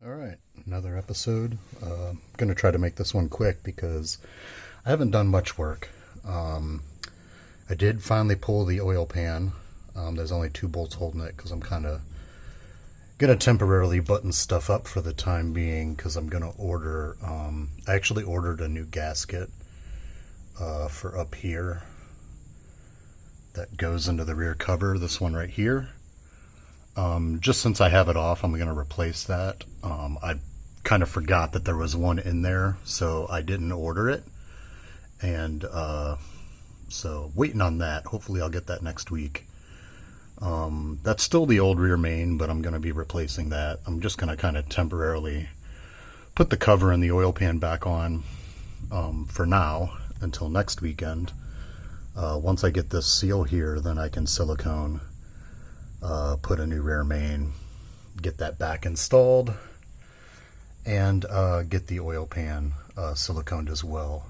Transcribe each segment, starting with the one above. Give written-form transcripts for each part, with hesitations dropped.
All right, another episode. I'm going to try to make this one quick because I haven't done much work. I did finally pull the oil pan. There's only 2 bolts holding it because I'm kind of going to temporarily button stuff up for the time being because I'm going to order, I actually ordered a new gasket for up here that goes into the rear cover, this one right here. Just since I have it off, I'm going to replace that. I kind of forgot that there was one in there, so I didn't order it. And so waiting on that. Hopefully I'll get that next week. That's still the old rear main, but I'm going to be replacing that. I'm just going to kind of temporarily put the cover and the oil pan back on for now until next weekend. Once I get this seal here, then I can silicone, put a new rear main, get that back installed, and get the oil pan siliconed as well.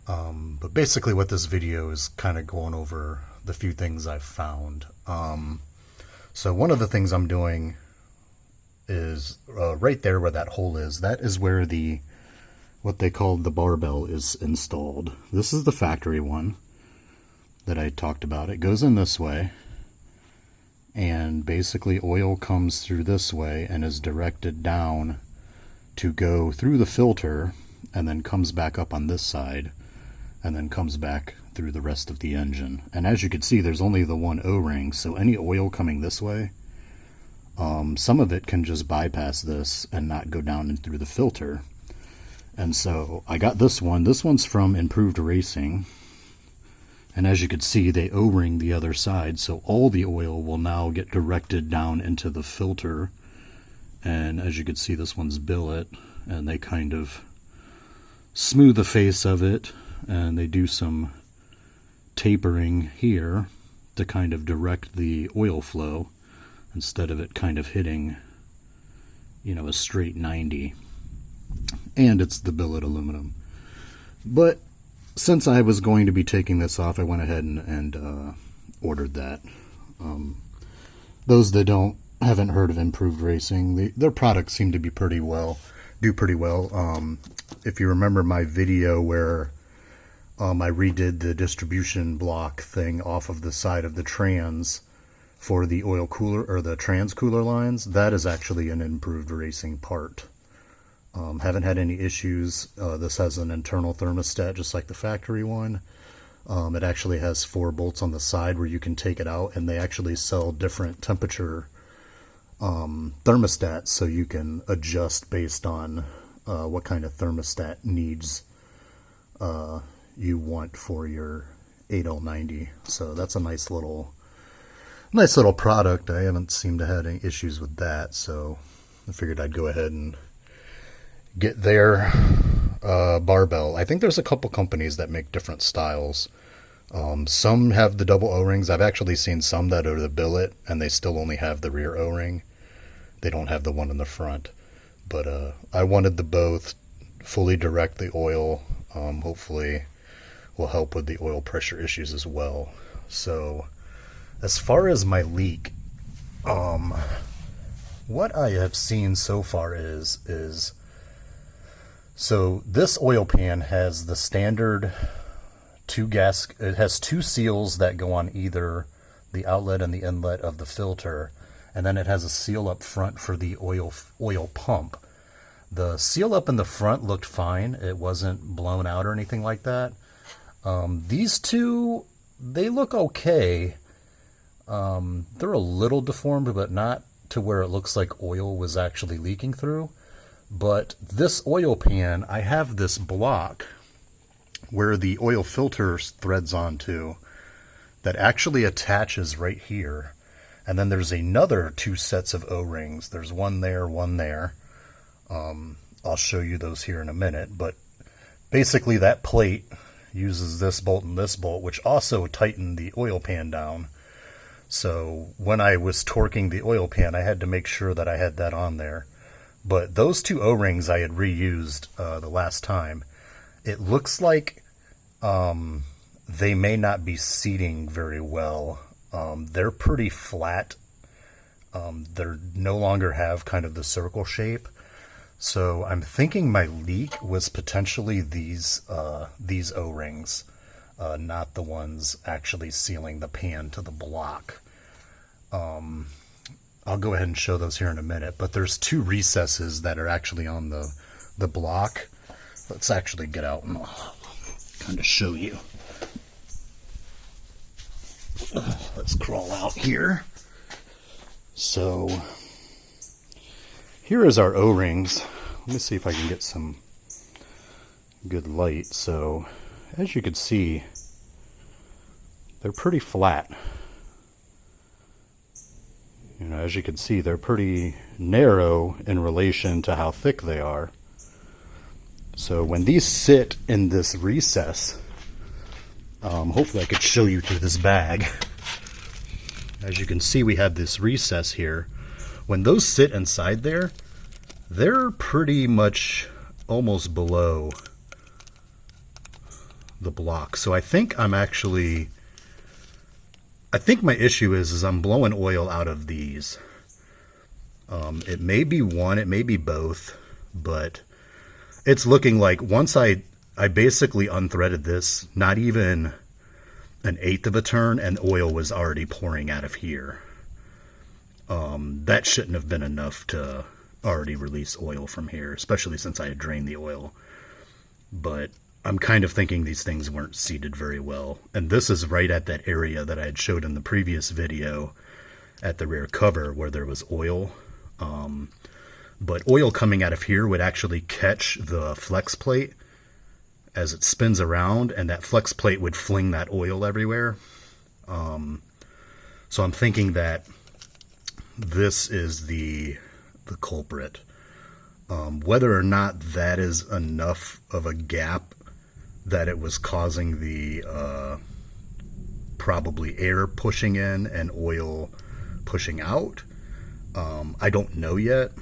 But basically what this video is kind of going over the few things I've found. So one of the things I'm doing is right there where that hole is. That is where what they call the barbell is installed. This is the factory one that I talked about. It goes in this way, and basically oil comes through this way and is directed down to go through the filter, and then comes back up on this side, and then comes back through the rest of the engine. And as you can see, there's only the one O-ring, so any oil coming this way, some of it can just bypass this and not go down and through the filter. And so I got this one. This one's from Improved Racing, and as you can see, they O-ring the other side, so all the oil will now get directed down into the filter. And as you can see, this one's billet, and they kind of smooth the face of it, and they do some tapering here to kind of direct the oil flow instead of it kind of hitting, you know, a straight 90. And it's the billet aluminum. But since I was going to be taking this off, I went ahead and ordered that. Those that haven't heard of Improved Racing, their products seem to be do pretty well. If you remember my video where I redid the distribution block thing off of the side of the trans for the oil cooler, or the trans cooler lines, that is actually an Improved Racing part. Haven't had any issues. This has an internal thermostat just like the factory one. It actually has 4 bolts on the side where you can take it out, and they actually sell different temperature thermostats, so you can adjust based on what kind of thermostat needs you want for your 8090. So that's a nice little product. I haven't seemed to have any issues with that, so I figured I'd go ahead and get their barbell. I think there's a couple companies that make different styles. Some have the double O-rings. I've actually seen some that are the billet and they still only have the rear O-ring. They don't have the one in the front. But I wanted the both, fully direct the oil. Hopefully will help with the oil pressure issues as well. So as far as my leak, what I have seen so far is so this oil pan has the standard it has 2 seals that go on either the outlet and the inlet of the filter, and then it has a seal up front for the oil pump. The seal up in the front looked fine. It wasn't blown out or anything like that. These 2, they look okay. They're a little deformed, but not to where it looks like oil was actually leaking through. But this oil pan, I have this block where the oil filter threads onto that actually attaches right here. And then there's another 2 sets of O-rings. There's one there, one there. I'll show you those here in a minute. But basically that plate uses this bolt and this bolt, which also tighten the oil pan down. So when I was torquing the oil pan, I had to make sure that I had that on there. But those 2 O-rings I had reused the last time. It looks like they may not be seating very well. They're pretty flat. They no longer have kind of the circle shape. So I'm thinking my leak was potentially these O-rings, not the ones actually sealing the pan to the block. I'll go ahead and show those here in a minute, but there's two recesses that are actually on the block. Let's actually get out and kind of show you. Let's crawl out here. So here is our O-rings. Let me see if I can get some good light. So as you can see, they're pretty flat. You know, as you can see, they're pretty narrow in relation to how thick they are. So when these sit in this recess, hopefully I could show you through this bag. As you can see, we have this recess here. When those sit inside there, they're pretty much almost below the block. So I think my issue is I'm blowing oil out of these. It may be one, it may be both, but it's looking like once I basically unthreaded this, not even an eighth of a turn, and oil was already pouring out of here. That shouldn't have been enough to already release oil from here, especially since I had drained the oil. But I'm kind of thinking these things weren't seated very well. And this is right at that area that I had showed in the previous video at the rear cover where there was oil. But oil coming out of here would actually catch the flex plate as it spins around, and that flex plate would fling that oil everywhere. So I'm thinking that this is the culprit. Whether or not that is enough of a gap that it was causing the probably air pushing in and oil pushing out, I don't know yet.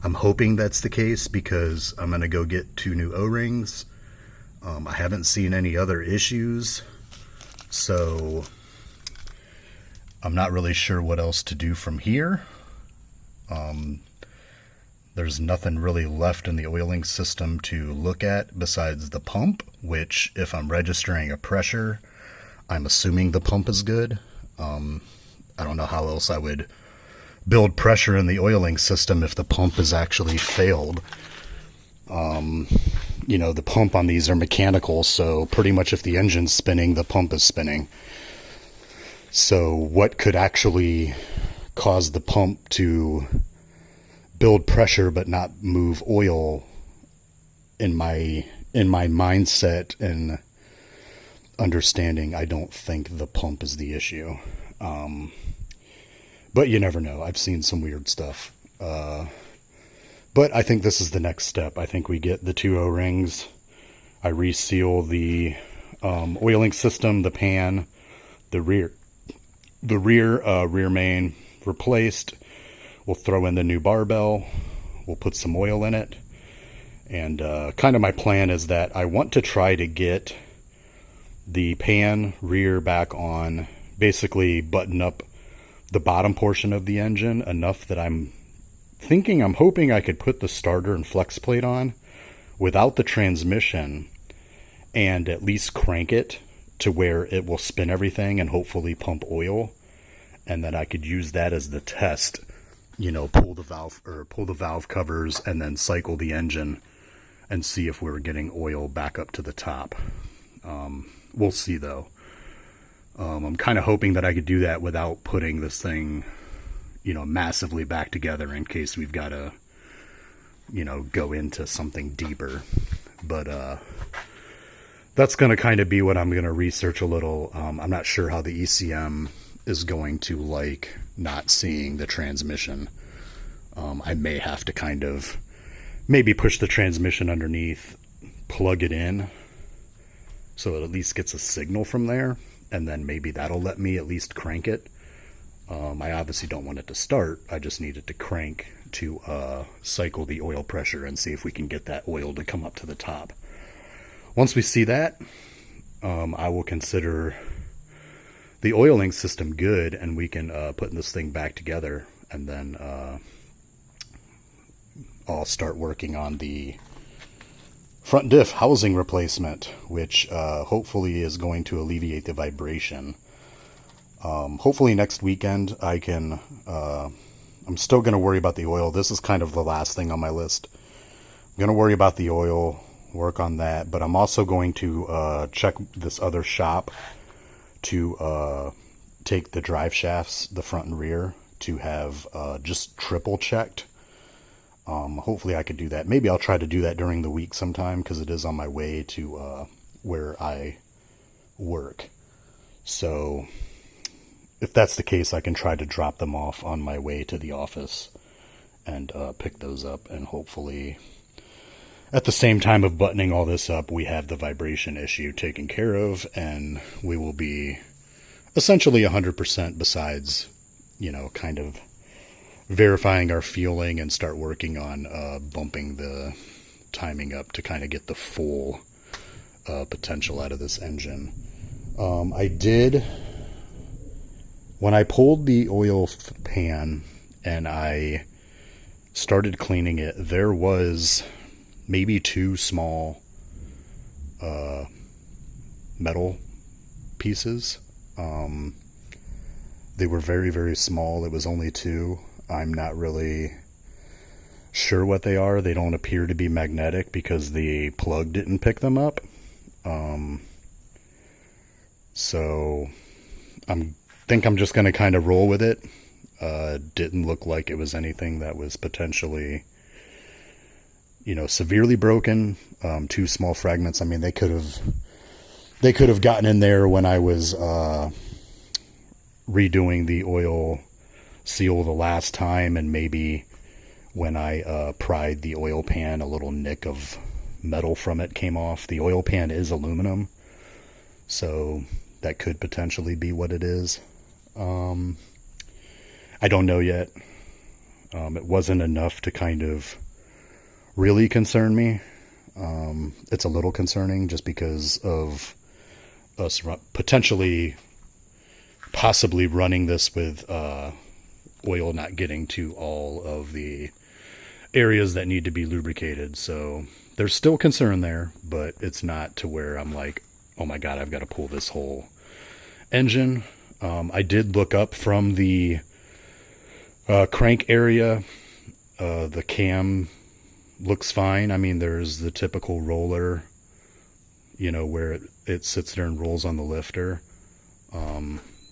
I'm hoping that's the case because I'm going to go get 2 new O-rings. I haven't seen any other issues, so I'm not really sure what else to do from here. There's nothing really left in the oiling system to look at besides the pump, which if I'm registering a pressure, I'm assuming the pump is good. I don't know how else I would build pressure in the oiling system if the pump has actually failed. You know, the pump on these are mechanical, so pretty much if the engine's spinning, the pump is spinning. So what could actually cause the pump to build pressure but not move oil, in my mindset and understanding, I don't think the pump is the issue. But you never know. I've seen some weird stuff. But I think this is the next step. I think we get the 2 O-rings. I reseal the oiling system, the pan, the rear main replaced. We'll throw in the new barbell. We'll put some oil in it. And kind of my plan is that I want to try to get the pan rear back on, basically button up the bottom portion of the engine enough that I'm hoping I could put the starter and flex plate on without the transmission and at least crank it to where it will spin everything and hopefully pump oil, and then I could use that as the test. You know, pull the valve covers and then cycle the engine and see if we're getting oil back up to the top. We'll see though. I'm kind of hoping that I could do that without putting this thing, you know, massively back together in case we've got to, you know, go into something deeper. But that's going to kind of be what I'm going to research a little. I'm not sure how the ECM is going to like not seeing the transmission. I may have to kind of maybe push the transmission underneath, plug it in so it at least gets a signal from there, and then maybe that'll let me at least crank it. I obviously don't want it to start. I just need it to crank to cycle the oil pressure and see if we can get that oil to come up to the top. Once we see that, I will consider the oiling system good, and we can put this thing back together and then I'll start working on the front diff housing replacement, which hopefully is going to alleviate the vibration. Hopefully next weekend I can, I'm still going to worry about the oil. This is kind of the last thing on my list. I'm going to worry about the oil, work on that, but I'm also going to check this other shop to take the drive shafts, the front and rear, to have just triple checked. Hopefully I could do that. Maybe I'll try to do that during the week sometime, because it is on my way to where I work. So if that's the case, I can try to drop them off on my way to the office and pick those up, and hopefully at the same time of buttoning all this up, we have the vibration issue taken care of, and we will be essentially 100%, besides, you know, kind of verifying our fueling and start working on bumping the timing up to kind of get the full potential out of this engine. I did, when I pulled the oil pan and I started cleaning it, there was maybe 2 small metal pieces. They were very, very small. It was only 2. I'm not really sure what they are. They don't appear to be magnetic because the plug didn't pick them up. So I think I'm just going to kind of roll with it. Didn't look like it was anything that was potentially, you know, severely broken. 2 small fragments. I mean, they could have gotten in there when I was redoing the oil seal the last time, and maybe when I pried the oil pan, a little nick of metal from it came off. The oil pan is aluminum, so that could potentially be what it is. I don't know yet. It wasn't enough to kind of really concern me. It's a little concerning just because of us possibly running this with oil not getting to all of the areas that need to be lubricated. So there's still concern there, but it's not to where I'm like, oh my God, I've got to pull this whole engine. I did look up from the crank area. The cam looks fine. I mean, there's the typical roller, you know, where it sits there and rolls on the lifter.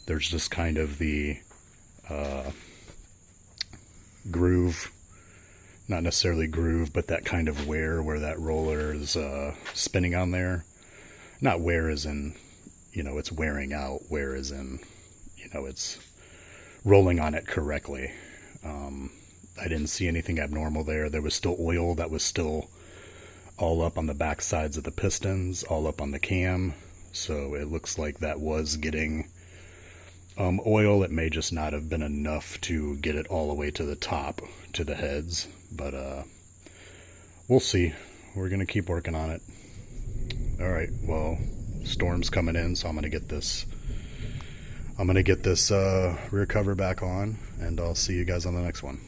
There's just kind of the groove, not necessarily groove, but that kind of wear where that roller is spinning on there. Not wear as in, you know, it's wearing out. Wear as in, you know, it's rolling on it correctly. I didn't see anything abnormal there. There was still oil that was still all up on the back sides of the pistons, all up on the cam. So it looks like that was getting oil. It may just not have been enough to get it all the way to the top, to the heads. But we'll see. We're going to keep working on it. All right, well, storm's coming in, so I'm going to get this rear cover back on, and I'll see you guys on the next one.